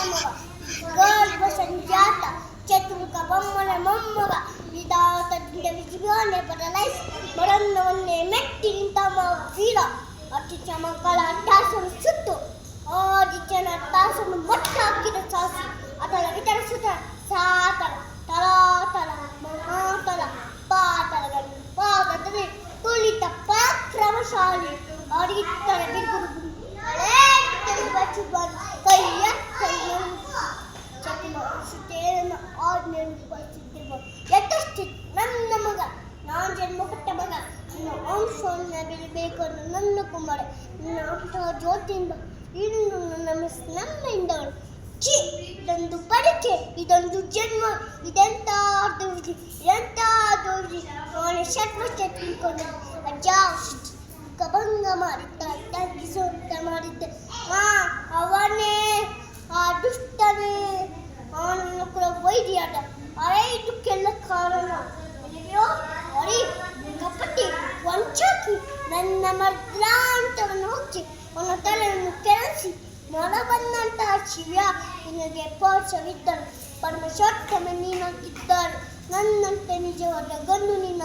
ಮಗ ಗರ್ಭ ಸಂಜಾತ ಚತುರ್ಕ ಬೊಮ್ಮನ ಮೊಮ್ಮಗ ವಿಧಾತದಿಂದ ವಿಜಯನೇ ಬದಲಾಯಿಸಿ ಮರನ್ನವನ್ನೇ ಮೆಟ್ಟಿ ನಿಂತ ವೀರ ಅತಿ ಚಮಕಳ ಅಟ್ಟಾಸನು ಸುತ್ತು ಆದಿತ್ಯನ ಅಟ್ಟಾಸನು ಮಟ್ಟ ಹಾಕಿದ ಸಾಸಿ ಅತಳ ವಿತರಿಸುತ್ತ ಸಾತಳ ತಲಾತಲ ಮಹಾತಲ ಪಾತಲಗಳು ಪಾದದಲ್ಲಿ ತುಳಿತ ಪರಾಕ್ರಮಶಾಲಿ ಅಡಿತ್ತಲ ಬಿರುಗುರು ಕೈಯ ಚತುರ್ಮುಖತೆಯನ್ನು ಆಜ್ಞೆಯನ್ನು ಪಾಲಿಸುತ್ತಿರುವ ಯಥಾಸ್ಥಿತಿ ನನ್ನ ಮಗ ನಾನು ಜನ್ಮ ಕೊಟ್ಟ ಮಗ ನನ್ನ ಅಂಶವನ್ನು ಬೆಳಿಬೇಕು ಅನ್ನೋ ನನ್ನ ಕುಮಾರ ನನ್ನ ಅಂಶ ಜ್ಯೋತಿಯಿಂದ ಇಂದು ನನ್ನ ನಮ್ಮೆಯಿಂದವಳು ಛೀ ಇದೊಂದು ಪರೀಕ್ಷೆ ಇದೊಂದು ಜನ್ಮ ಇದೆಂತ ದೂರಿ ಅವನ ಶಟ್ವಷ್ಟ ತಿಳ್ಕೊಂಡು ಅಜ್ಜ ಕಭಂಗ ಮಾಡಿದ್ದ ತಗ್ಗಿಸುವಂತ ಮಾಡಿದ್ದೆ ಅವನೇ ಆ ದುಷ್ಟನೇ ಅವನನ್ನು ಕೂಡ ವೈದ್ಯಾಟ ಅರೇ ಇದಕ್ಕೆಲ್ಲ ಕಾರಣ ಅಯ್ಯೋ ಅರಿ ಕಪಟಿ ವಂಚಕಿ ನನ್ನ ಮರ್ದ್ರಾಂತವನ್ನು ಹೊಚ್ಚಿ ಅವನ ತಲೆಯನ್ನು ಕೆರಳಿಸಿ ಮೊಳ ಬಂದಂತಹ ಶಿವ್ಯ ನಿನಗೆ ಪಾರ್ಶ್ವವಿದ್ದರು ಪರಮಶೋತ್ತಮ ನೀನಾಗಿದ್ದಾರೆ ನನ್ನಂತೆ ನಿಜವಾದ ಗಂಡು ನೀನು